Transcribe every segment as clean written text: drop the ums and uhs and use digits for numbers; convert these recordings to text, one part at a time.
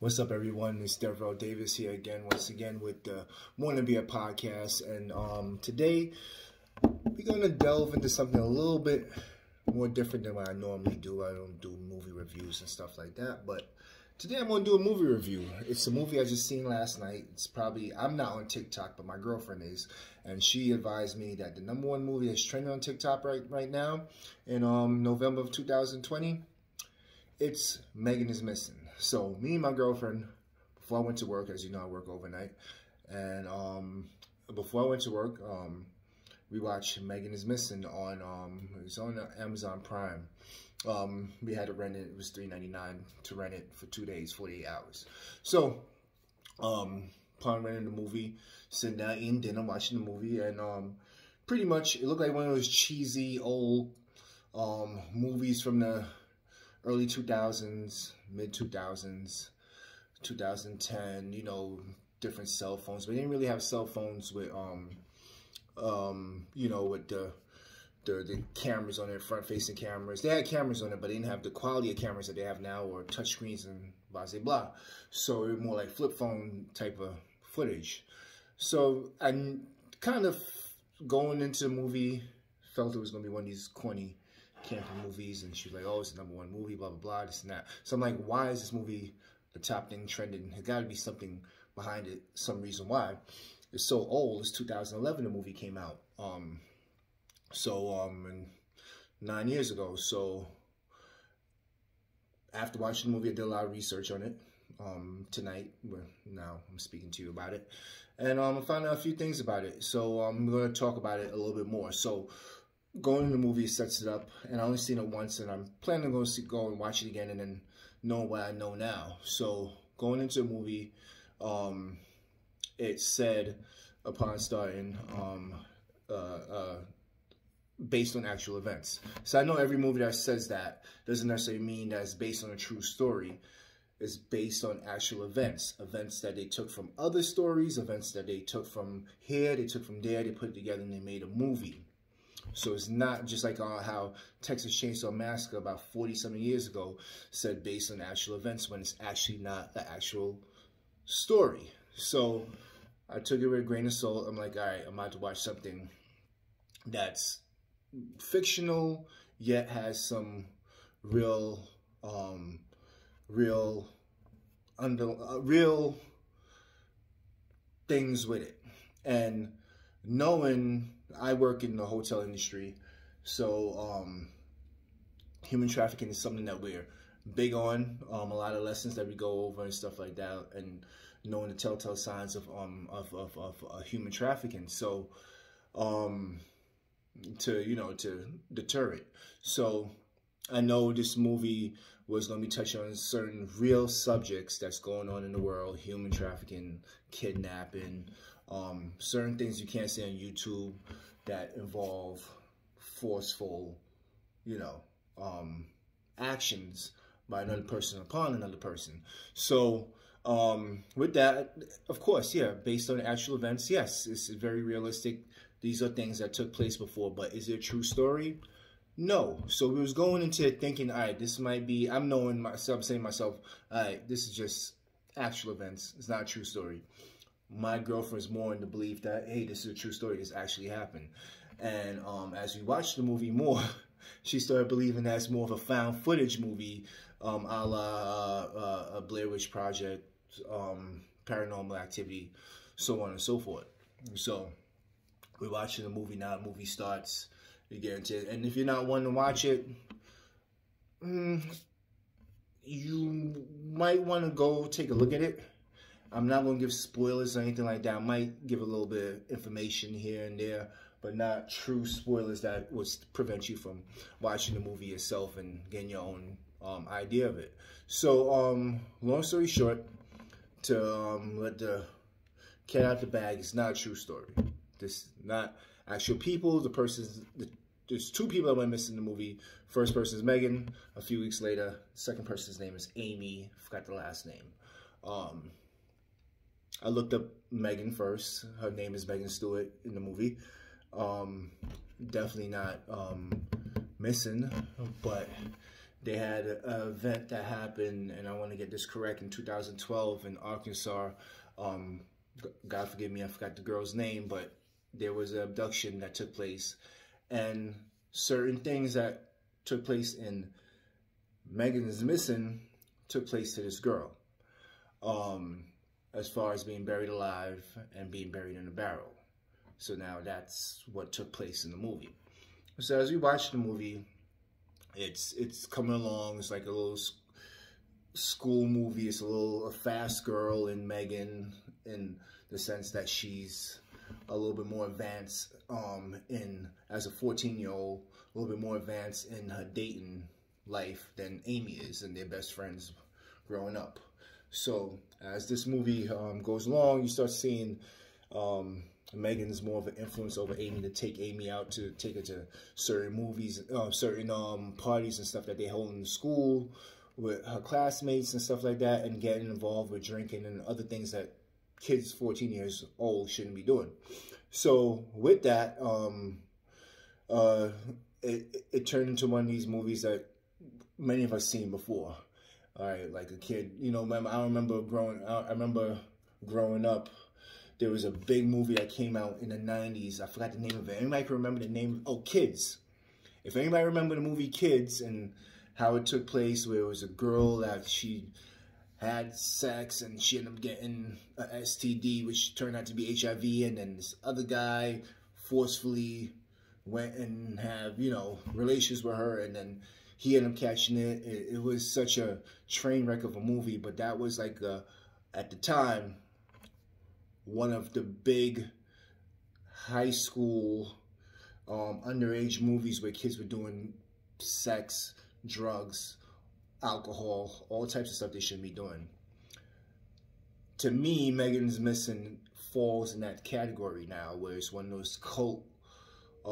What's up, everyone? It's Devrell Davis here again, once again, with the Morning Beer Podcast. And today, we're going to delve into something a little bit more different than what I normally do. I don't do movie reviews and stuff like that. But today, I'm going to do a movie review. It's a movie I just seen last night. It's probably, I'm not on TikTok, but my girlfriend is. And she advised me that the #1 movie that's trending on TikTok right now in November of 2020, it's Megan is Missing. So me and my girlfriend, before I went to work, as you know, I work overnight, and before I went to work, we watched Megan is Missing on it was on Amazon Prime. We had to rent it. It was $3.99 to rent it for 2 days, 48 hours. So upon renting the movie, sitting down eating dinner, watching the movie, and pretty much it looked like one of those cheesy old movies from the early 2000s, mid 2000s, 2010, you know, different cell phones. But they didn't really have cell phones with, you know, with the cameras on it, front-facing cameras. They had cameras on it, but they didn't have the quality of cameras that they have now, or touch screens and blah, blah, blah. So it was more like flip phone type of footage. So I kind of, going into the movie, felt it was going to be one of these corny camping movies, and she was like, oh, it's the #1 movie, blah, blah, blah, this and that. So I'm like, why is this movie the top thing trending? There's got to be something behind it, some reason why. It's so old. It's 2011 the movie came out. And 9 years ago. So after watching the movie, I did a lot of research on it tonight. Well, now I'm speaking to you about it. And I found out a few things about it. So I'm going to talk about it a little bit more. So going to the movie sets it up, and I only seen it once, and I'm planning to go and watch it again and then know what I know now. So going into the movie, it said upon starting, based on actual events. So I know every movie that says that doesn't necessarily mean that it's based on a true story. It's based on actual events. Events that they took from other stories, events that they took from here, they took from there, they put it together and they made a movie. So it's not just like how Texas Chainsaw Massacre about 40-something years ago said based on actual events, when it's actually not the actual story. So I took it with a grain of salt. I'm like, all right, I'm about to watch something that's fictional yet has some real things with it. And knowing I work in the hotel industry, so human trafficking is something that we're big on. A lot of lessons that we go over and stuff like that, and knowing the telltale signs of human trafficking. So to deter it. So I know this movie was going to be touching on certain real subjects that's going on in the world: human trafficking, kidnapping, certain things you can't say on YouTube that involve forceful, actions by another person upon another person. So with that, of course, yeah, based on actual events, yes, it's very realistic. These are things that took place before, but is it a true story? No. So we was going into it thinking, all right, this might be, I'm saying to myself, all right, this is just actual events. It's not a true story. My girlfriend's more in the belief that, hey, this is a true story. This actually happened. And as we watched the movie more, she started believing that it's more of a found footage movie, a la a Blair Witch Project, Paranormal Activity, so on and so forth. So we're watching the movie now. The movie starts. You get into it. And if you're not wanting to watch it, you might want to go take a look at it. I'm not going to give spoilers or anything like that. I might give a little bit of information here and there, but not true spoilers that would prevent you from watching the movie yourself and getting your own idea of it. So, long story short, to let the cat out the bag, it's not a true story. This is not actual people. There's two people that went missing in the movie. First person is Megan. A few weeks later, second person's name is Amy. Forgot the last name. I looked up Megan first. Her name is Megan Stewart in the movie. Definitely not missing, but they had an event that happened, and I want to get this correct, in 2012 in Arkansas. God forgive me, I forgot the girl's name, but there was an abduction that took place, and certain things that took place in Megan's Missing took place to this girl, as far as being buried alive and being buried in a barrel. So now that's what took place in the movie. So as we watch the movie, it's coming along. It's like a little school movie. It's a fast girl in Megan, in the sense that she's a little bit more advanced as a 14-year-old, a little bit more advanced in her dating life than Amy is, and they're best friends growing up. So as this movie goes along, you start seeing Megan's more of an influence over Amy, to take Amy out, to take her to certain movies, certain parties and stuff that they hold in the school with her classmates and stuff like that, and getting involved with drinking and other things that kids 14 years old shouldn't be doing. So with that, it turned into one of these movies that many of us seen before. All right, like a kid, you know. I remember growing up. There was a big movie that came out in the 90s. I forgot the name of it. Anybody can remember the name? Oh, Kids. If anybody remember the movie Kids and how it took place, where it was a girl that she had sex and she ended up getting a STD, which turned out to be HIV, and then this other guy forcefully went and had, you know, relations with her, and then he ended up catching it. It was such a train wreck of a movie, but that was like, at the time, one of the big high school underage movies where kids were doing sex, drugs, alcohol, all types of stuff they shouldn't be doing. To me, Megan's Missing falls in that category now, where it's one of those cult, I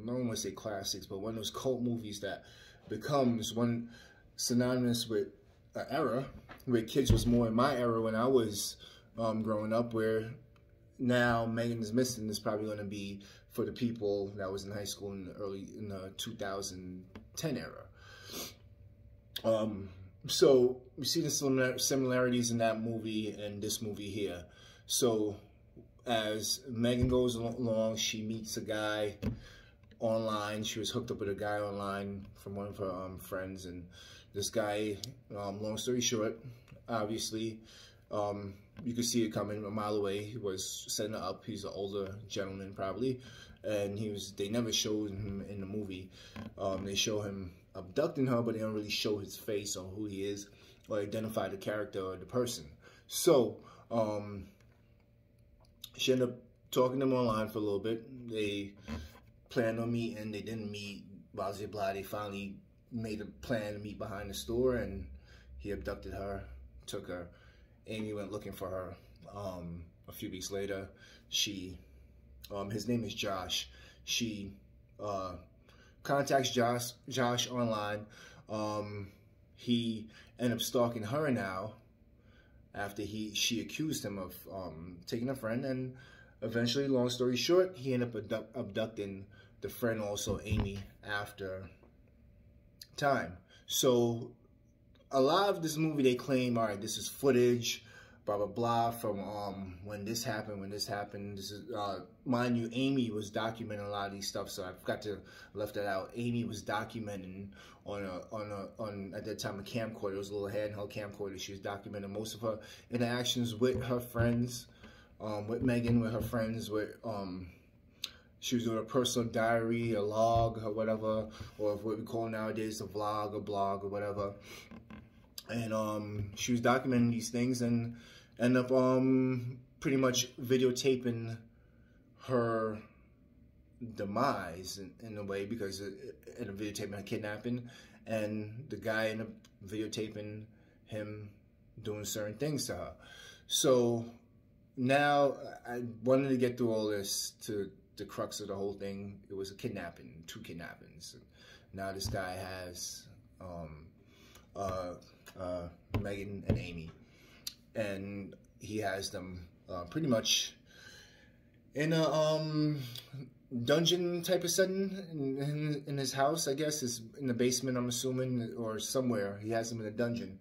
don't want to say classics, but one of those cult movies that becomes one synonymous with an era where Kids was more in my era when I was growing up, where now Megan's Missing is probably going to be for the people that was in high school in the 2010 era. So we see the similarities in that movie and this movie here. So as Megan goes along, she meets a guy online. She was hooked up with a guy online from one of her friends, and this guy, long story short, obviously, you could see it coming a mile away. He was setting her up. He's an older gentleman, probably, and they never showed him in the movie. They show him abducting her, but they don't really show his face or who he is or identify the character or the person. So she ended up talking to him online for a little bit. They planned on meeting. They didn't meet. Blah, blah, blah. They finally made a plan to meet behind the store, and he abducted her, took her. Amy went looking for her. A few weeks later, his name is Josh. She contacts Josh online. He ended up stalking her now after she accused him of taking a friend, and eventually, long story short, he ended up abducting the friend, also Amy, after time. So a lot of this movie, they claim, all right, this is footage, blah, blah, blah, from when this happened. This is, mind you, Amy was documenting a lot of these stuff, so I forgot to left that out. Amy was documenting on at that time, a camcorder. It was a little handheld camcorder. She was documenting most of her interactions with her friends, with Megan, with her friends, with, she was doing a personal diary, a log, or whatever, or what we call nowadays a vlog, a blog, or whatever. And she was documenting these things and ended up pretty much videotaping her demise in a way, because it ended up videotaping her kidnapping, and the guy ended up videotaping him doing certain things to her. So now I wanted to get through all this to the crux of the whole thing. It was a kidnapping, 2 kidnappings. Now this guy has Megan and Amy, and he has them pretty much in a dungeon type of setting in his house, I guess. Is in the basement, I'm assuming, or somewhere. He has him in a dungeon.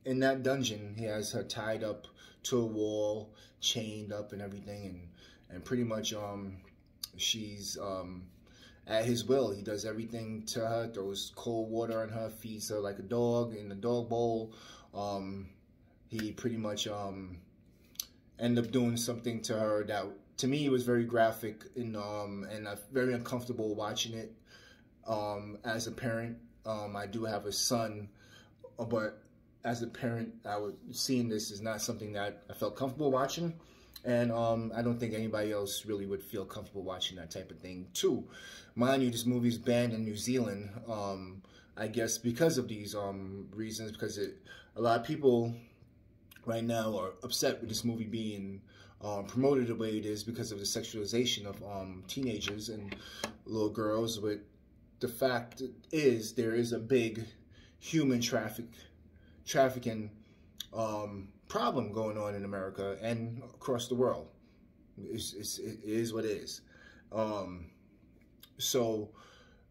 In that dungeon, he has her tied up to a wall, chained up and everything, and pretty much she's at his will. He does everything to her, throws cold water on her, feeds her like a dog in the dog bowl. He pretty much ended up doing something to her that, to me, was very graphic and very uncomfortable watching it. As a parent, I do have a son, but as a parent, seeing this is not something that I felt comfortable watching, and I don't think anybody else really would feel comfortable watching that type of thing too. Mind you, this movie is banned in New Zealand, I guess because of these reasons, because a lot of people right now are upset with this movie being promoted the way it is because of the sexualization of teenagers and little girls. But the fact is, there is a big human trafficking problem going on in America and across the world. It is what it is. So,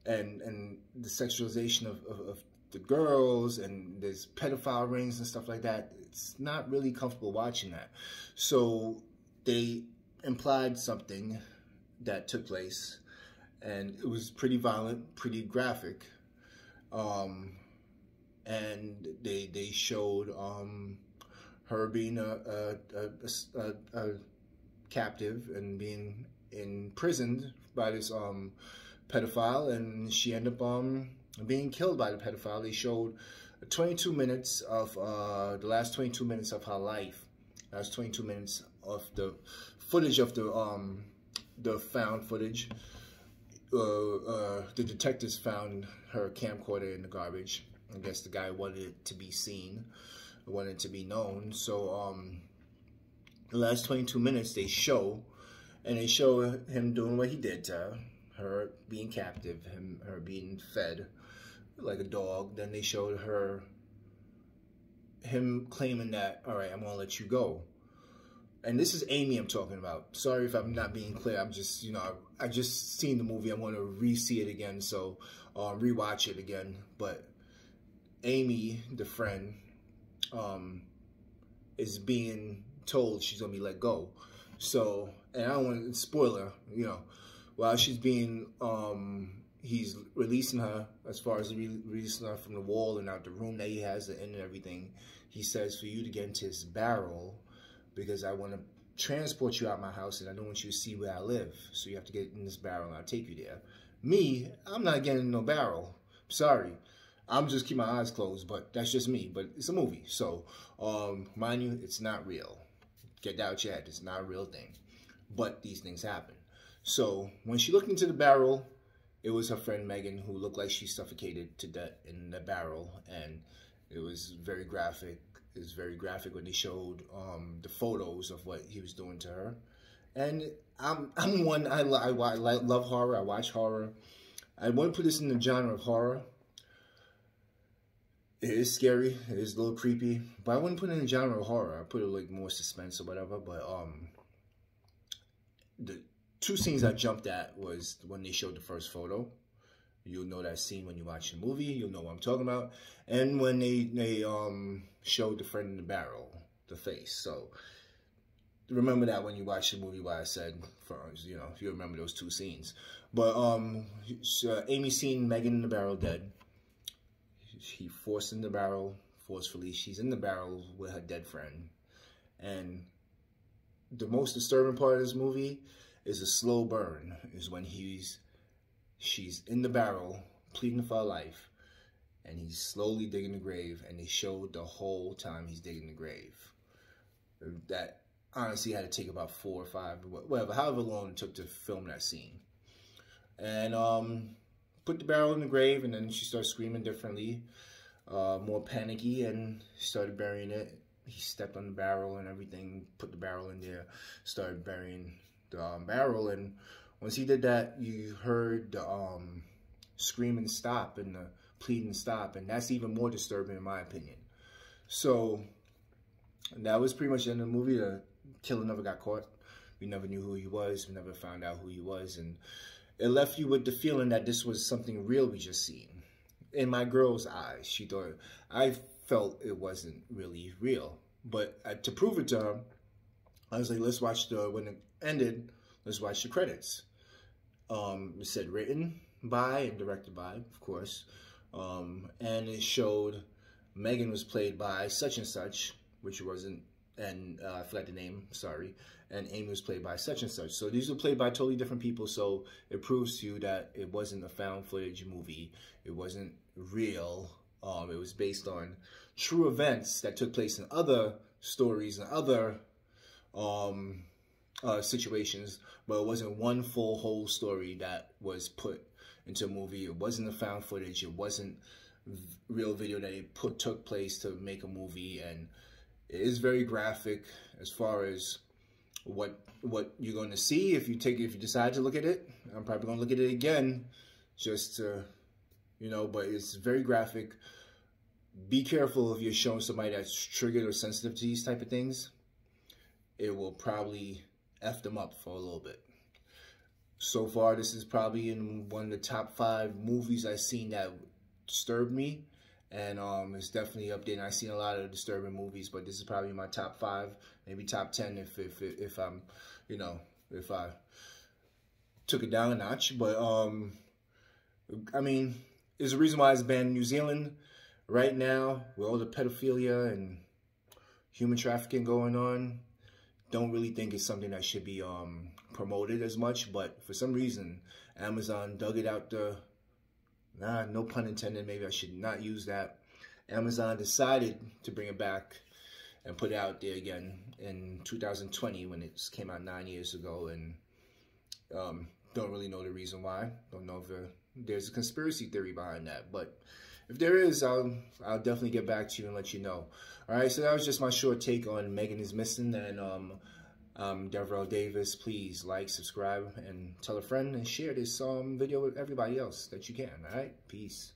and the sexualization of the girls, and there's pedophile rings and stuff like that. It's not really comfortable watching that. So they implied something that took place, and it was pretty violent, pretty graphic. And they showed her being a captive and being imprisoned by this pedophile, and she ended up being killed by the pedophile. They showed 22 minutes of the last 22 minutes of her life. Last 22 minutes of the footage of the found footage. The detectives found her camcorder in the garbage. I guess the guy wanted it to be seen, wanted it to be known. So the last 22 minutes they show, and they show him doing what he did to her being captive, her being fed like a dog. Then they showed him claiming that, all right, I'm gonna let you go. And this is Amy I'm talking about. Sorry if I'm not being clear. I'm just, I just seen the movie. I want to re-see it again, so rewatch it again. But Amy, the friend, is being told she's gonna be let go. So, and I don't want to spoiler, while she's being, he's releasing her, as far as releasing her from the wall and out the room that he has and everything. He says, for you to get into this barrel, because I want to transport you out my house and I don't want you to see where I live. So you have to get in this barrel and I'll take you there. Me, I'm not getting in no barrel. Sorry. I'm just keep my eyes closed, but that's just me. But it's a movie. So, mind you, it's not real. Get that out your head. It's not a real thing. But these things happen. So when she looked into the barrel, it was her friend Megan, who looked like she suffocated to death in the barrel. And it was very graphic. It was very graphic when they showed the photos of what he was doing to her. And I'm one, I love horror. I watch horror. I want to put this in the genre of horror. It is scary. It is a little creepy. But I wouldn't put it in the genre of horror. I put it like more suspense or whatever. But the two scenes I jumped at was when they showed the first photo. You'll know that scene when you watch the movie. You'll know what I'm talking about. And when they showed the friend in the barrel, the face. So remember that when you watch the movie, what I said, if you remember those two scenes. But Amy seen Megan in the barrel dead. He forced in the barrel forcefully. She's in the barrel with her dead friend. And the most disturbing part of this movie is a slow burn. Is when she's in the barrel, pleading for her life, and he's slowly digging the grave, and they showed the whole time he's digging the grave. That honestly had to take about 4 or 5, whatever, however long it took to film that scene. And put the barrel in the grave, and then she started screaming differently, more panicky, and started burying it. He stepped on the barrel and everything, put the barrel in there, started burying the barrel, and once he did that, you heard the screaming stop and the pleading stop, and that's even more disturbing in my opinion. So that was pretty much the end of the movie. The killer never got caught. We never knew who he was. We never found out who he was. And it left you with the feeling that this was something real we just seen. In my girl's eyes, she thought, I felt it wasn't really real. But to prove it to her, I was like, let's watch when it ended, let's watch the credits. It said written by and directed by, of course. And it showed Megan was played by such and such, which wasn't, and I forgot the name, sorry. And Amy was played by such and such. So these were played by totally different people. So it proves to you that it wasn't a found footage movie. It wasn't real. It was based on true events that took place in other stories and other situations, but it wasn't one full whole story that was put into a movie. It wasn't a found footage. It wasn't real video that they took place to make a movie, and it is very graphic as far as what you're going to see if you decide to look at it. I'm probably going to look at it again, just to, you know, but it's very graphic. Be careful if you're showing somebody that's triggered or sensitive to these type of things. It will probably F them up for a little bit. So far, this is probably in one of the top 5 movies I've seen that disturbed me. And it's definitely up there. And I've seen a lot of disturbing movies, but this is probably my top 5, maybe top 10 if I'm, you know, if I took it down a notch. But I mean, there's a reason why it's banned in New Zealand right now with all the pedophilia and human trafficking going on. Don't really think it's something that should be promoted as much, but for some reason Amazon dug it out the, no pun intended, maybe I should not use that. Amazon decided to bring it back and put it out there again in 2020 when it came out 9 years ago, and don't really know the reason why. Don't know if there's a conspiracy theory behind that, but if there is, I'll definitely get back to you and let you know. All right, so that was just my short take on Megan is Missing, and Devrell Davis. Please like, subscribe, and tell a friend, and share this video with everybody else that you can. All right, peace.